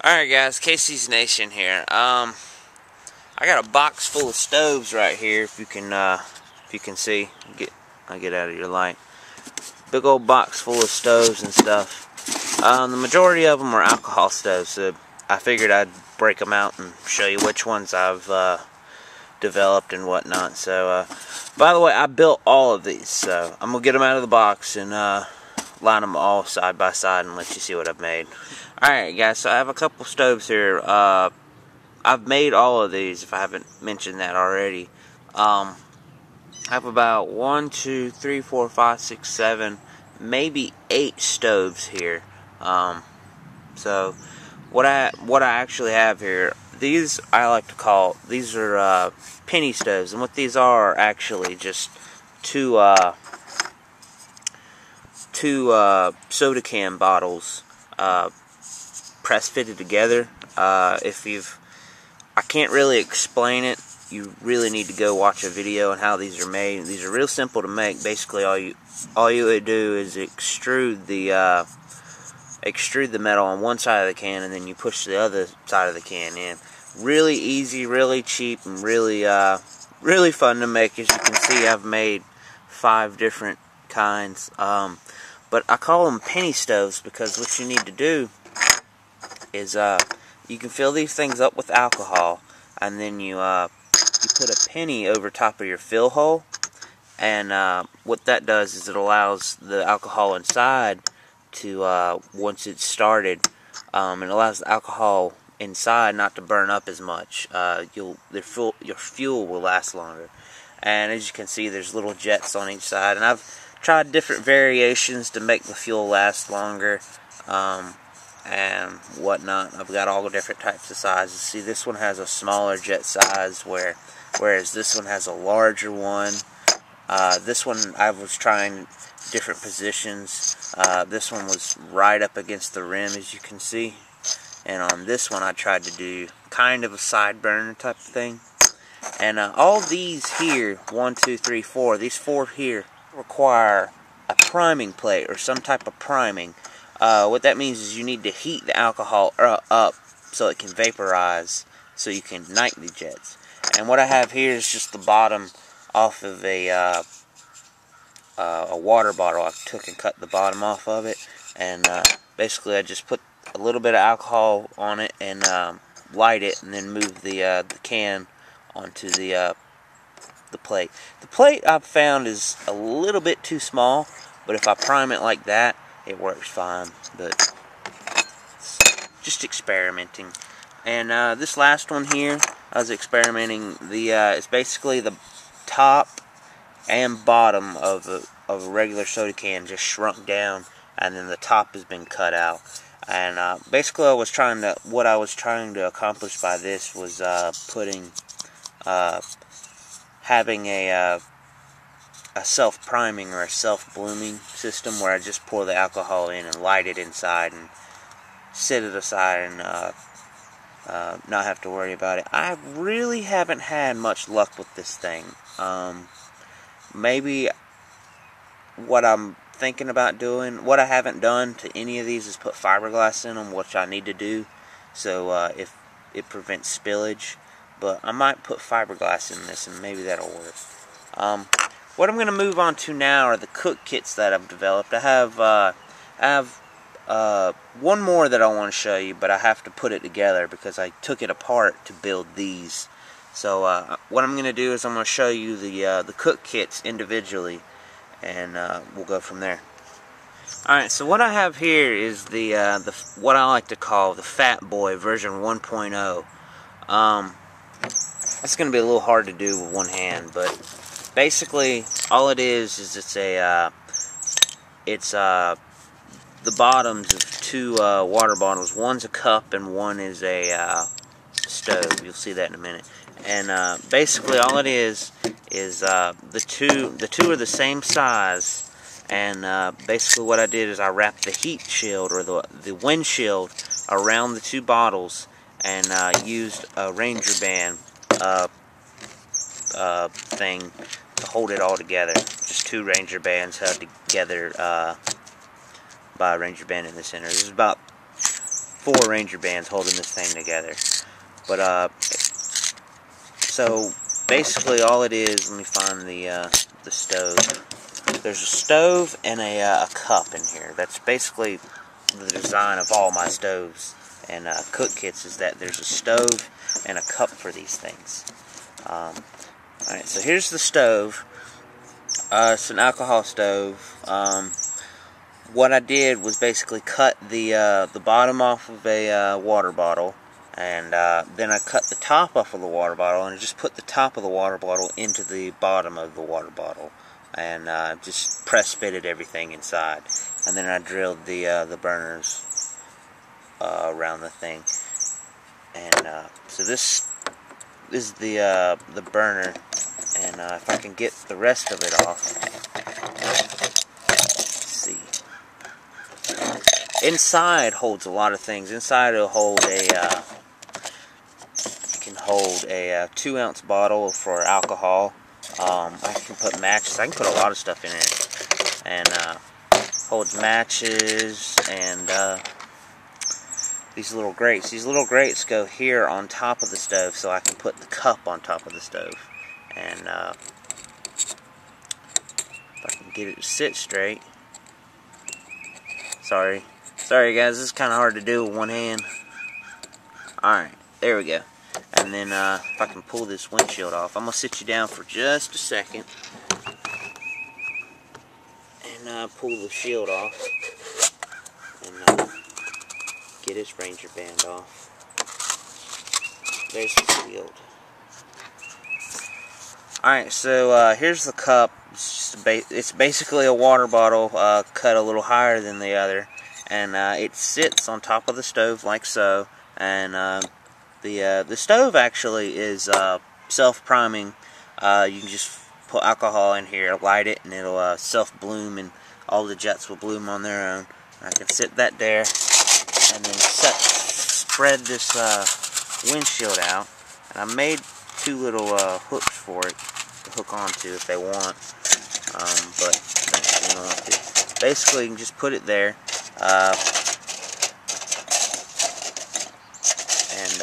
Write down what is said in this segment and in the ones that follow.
Alright guys, Casey's Nation here. I got a box full of stoves right here, if you can see. I'll get out of your light. Big old box full of stoves and stuff. The majority of them are alcohol stoves, so I figured I'd break them out and show you which ones I've developed and whatnot. So, by the way, I built all of these, so I'm gonna get them out of the box and line them all side by side and let you see what I've made. Alright guys, so I have a couple stoves here. I've made all of these, if I haven't mentioned that already. I have about 1, 2, 3, 4, 5, 6, 7, maybe 8 stoves here. So what I actually have here, these I like to call, these are penny stoves, and what these are actually just two soda can bottles press fitted together. I can't really explain it. You really need to go watch a video on how these are made. These are real simple to make. Basically, all you would do is extrude the metal on one side of the can, and then you push the other side of the can in. Really easy, really cheap, and really fun to make. As you can see, I've made 5 different kinds. But I call them penny stoves because what you need to do is you can fill these things up with alcohol, and then you put a penny over top of your fill hole, and what that does is it allows the alcohol inside to once it's started, it allows the alcohol inside not to burn up as much. Your fuel will last longer, and as you can see, there's little jets on each side, and I've tried different variations to make the fuel last longer and whatnot. I've got all the different types of sizes. See, this one has a smaller jet size, whereas this one has a larger one. This one I was trying different positions. This one was right up against the rim, as you can see, and on this one I tried to do kind of a side burner type of thing. And all these here, 1, 2, 3, 4, these 4 here require a priming plate or some type of priming. What that means is you need to heat the alcohol up so it can vaporize, so you can ignite the jets. And what I have here is just the bottom off of a water bottle. I took and cut the bottom off of it, and basically I just put a little bit of alcohol on it and light it, and then move the can onto the plate. The plate I've found is a little bit too small, but if I prime it like that, it works fine. But just experimenting. And this last one here, I was experimenting. It's basically the top and bottom of a regular soda can just shrunk down, and then the top has been cut out. And basically, what I was trying to accomplish by this was having a self-priming or a self-blooming system where I just pour the alcohol in and light it inside and set it aside and not have to worry about it. I really haven't had much luck with this thing. Maybe what I'm thinking about doing, what I haven't done to any of these is put fiberglass in them, which I need to do, so if it prevents spillage. But I might put fiberglass in this, and maybe that'll work. What I'm going to move on to now are the cook kits that I've developed. I have one more that I want to show you, but I have to put it together because I took it apart to build these. So what I'm going to do is I'm going to show you the cook kits individually, and we'll go from there. Alright, so what I have here is the what I like to call the Fat Boy version 1.0. It's going to be a little hard to do with one hand, but basically all it is it's the bottoms of 2 water bottles. One's a cup and one is a stove. You'll see that in a minute. And basically all it is the two are the same size. And basically what I did is I wrapped the heat shield or the windshield around the 2 bottles, and used a Ranger band thing to hold it all together. Just 2 Ranger bands held together by a Ranger band in the center. This is about 4 Ranger bands holding this thing together. But so basically all it is, let me find the stove. There's a stove and a cup in here. That's basically the design of all my stoves and cook kits, is that there's a stove and a cup for these things. Alright, so here's the stove. It's an alcohol stove. What I did was basically cut the bottom off of a water bottle, and then I cut the top off of the water bottle, and I just put the top of the water bottle into the bottom of the water bottle, and just press fitted everything inside, and then I drilled the burners around the thing, and so this is the burner, and if I can get the rest of it off, let's see. Inside holds a lot of things. Inside it'll hold a 2-ounce bottle for alcohol. I can put matches. I can put a lot of stuff in it, and holds matches and these little grates. These little grates go here on top of the stove, so I can put the cup on top of the stove. And if I can get it to sit straight. Sorry guys, this is kind of hard to do with one hand. Alright, there we go. And then if I can pull this windshield off, I'm going to sit you down for just a second and pull the shield off and get his Ranger band off. There's the shield. Alright, so here's the cup. It's basically a water bottle cut a little higher than the other, and it sits on top of the stove like so. And the stove actually is self-priming. You can just put alcohol in here, light it, and it'll self-bloom, and all the jets will bloom on their own. I can sit that there, and then spread this windshield out. And I made 2 little hooks for it to hook onto if they want, but they don't want to. Basically, you can just put it there, and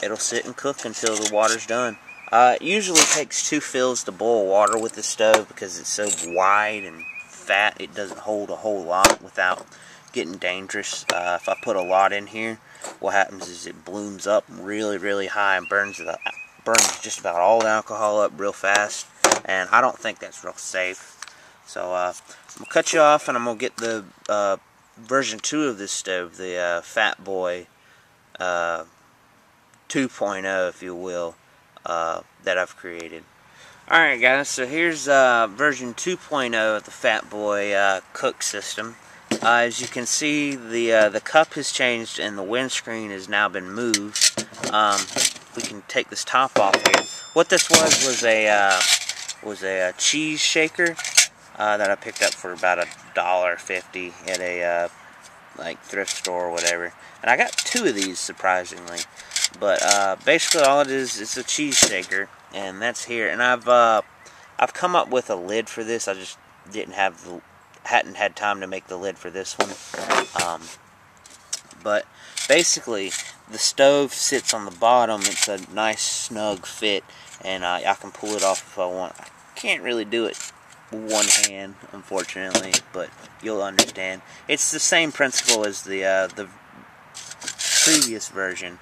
it'll sit and cook until the water's done. It usually takes 2 fills to boil water with the stove because it's so wide and fat. It doesn't hold a whole lot without getting dangerous. If I put a lot in here, what happens is it blooms up really, really high and burns just about all the alcohol up real fast, and I don't think that's real safe. So I'm gonna cut you off, and I'm gonna get the version 2 of this stove, the Fat Boy 2.0, if you will, that I've created. Alright guys, so here's version 2.0 of the Fat Boy cook system. As you can see, the cup has changed and the windscreen has now been moved. We can take this top off here. What this was a cheese shaker that I picked up for about $1.50 at a like thrift store or whatever. And I got 2 of these, surprisingly. But basically all it is, it's a cheese shaker, and that's here. And I've come up with a lid for this. I just hadn't had time to make the lid for this one. But basically, the stove sits on the bottom. It's a nice snug fit, and I can pull it off if I want. I can't really do it with one hand, unfortunately, but you'll understand. It's the same principle as the previous version.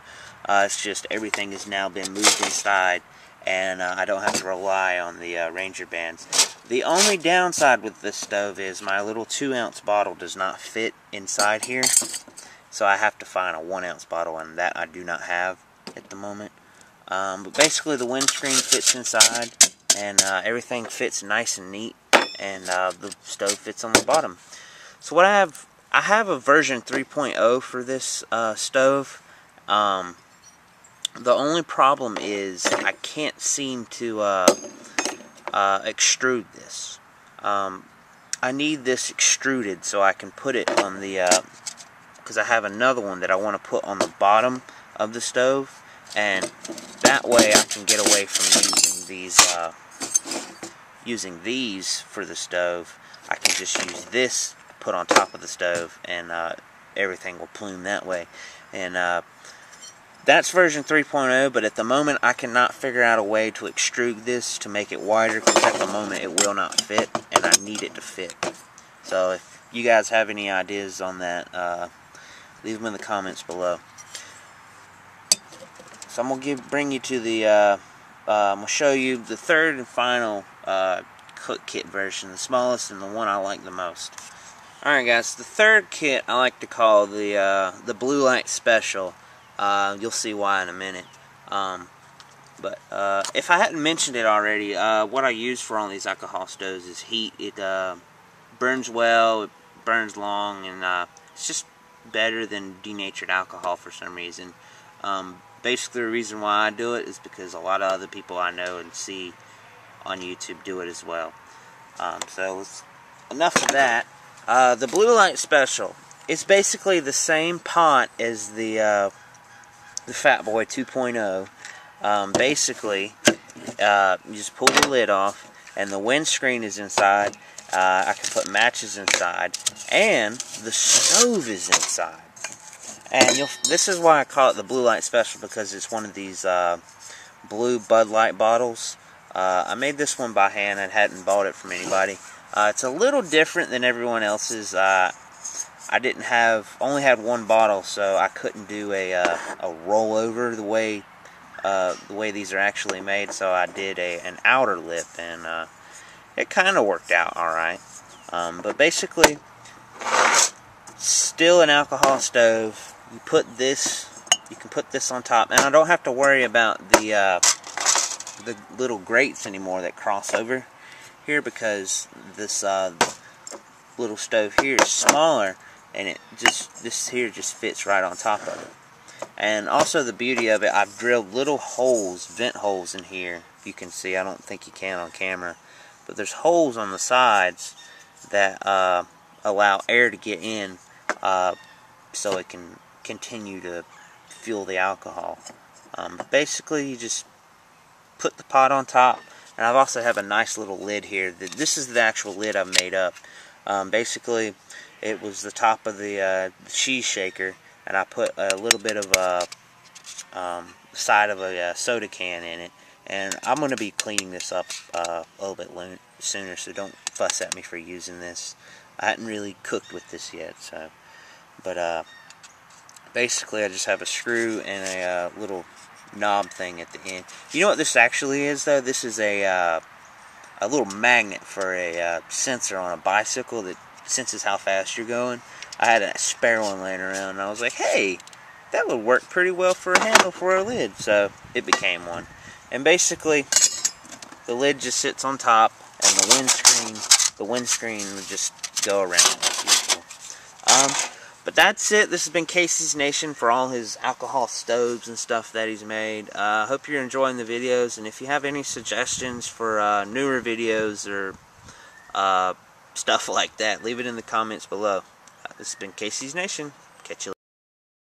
It's just everything has now been moved inside, and I don't have to rely on the Ranger bands. The only downside with this stove is my little 2-ounce bottle does not fit inside here, so I have to find a 1-ounce bottle, and that I do not have at the moment. But basically the windscreen fits inside, and everything fits nice and neat, and the stove fits on the bottom. So what I have a version 3.0 for this stove. The only problem is I can't seem to extrude this. I need this extruded so I can put it on the, because I have another one that I want to put on the bottom of the stove, and that way I can get away from using these for the stove. I can just use this put on top of the stove, and everything will plume that way. And that's version 3.0, but at the moment I cannot figure out a way to extrude this to make it wider, because at the moment it will not fit, and I need it to fit. So if you guys have any ideas on that, leave them in the comments below. So I'm gonna bring you to the I'm gonna show you the third and final cook kit version, the smallest and the one I like the most. Alright guys, the third kit I like to call the Blue Light Special. You'll see why in a minute. But if I hadn't mentioned it already, what I use for all these alcohol stoves is heat. It burns well, it burns long, and it's just better than denatured alcohol for some reason. Basically the reason why I do it is because a lot of other people I know and see on YouTube do it as well. So enough of that. The Blue Light Special, it's basically the same pot as the Fat Boy 2.0. Basically, you just pull the lid off, and the windscreen is inside. I can put matches inside, and the stove is inside. And this is why I call it the Blue Light Special, because it's one of these blue Bud Light bottles. I made this one by hand and hadn't bought it from anybody. It's a little different than everyone else's. I only had one bottle, so I couldn't do a rollover the way these are actually made. So I did an outer lip, and it kind of worked out all right. But basically, still an alcohol stove. You can put this on top, and I don't have to worry about the little grates anymore that cross over here, because this little stove here is smaller, and this here just fits right on top of it. And also the beauty of it, I've drilled little holes, vent holes in here. You can see, I don't think you can on camera, but there's holes on the sides that allow air to get in, so it can continue to fuel the alcohol. Basically, you just put the pot on top, and I also have a nice little lid here. This is the actual lid I've made up. Basically, it was the top of the cheese shaker, and I put a little bit of side of a soda can in it. And I'm going to be cleaning this up a little bit sooner, so don't fuss at me for using this. I hadn't really cooked with this yet, so. But basically, I just have a screw and a little knob thing at the end. You know what this actually is, though? This is a little magnet for a sensor on a bicycle that senses how fast you're going. I had a spare one laying around, and I was like, hey, that would work pretty well for a handle for a lid. So it became one. And basically, the lid just sits on top, and the windscreen would just go around as usual. But that's it. This has been Casey's Nation for all his alcohol stoves and stuff that he's made. I hope you're enjoying the videos, and if you have any suggestions for newer videos or stuff like that, leave it in the comments below. This has been Casey's Nation. Catch you later.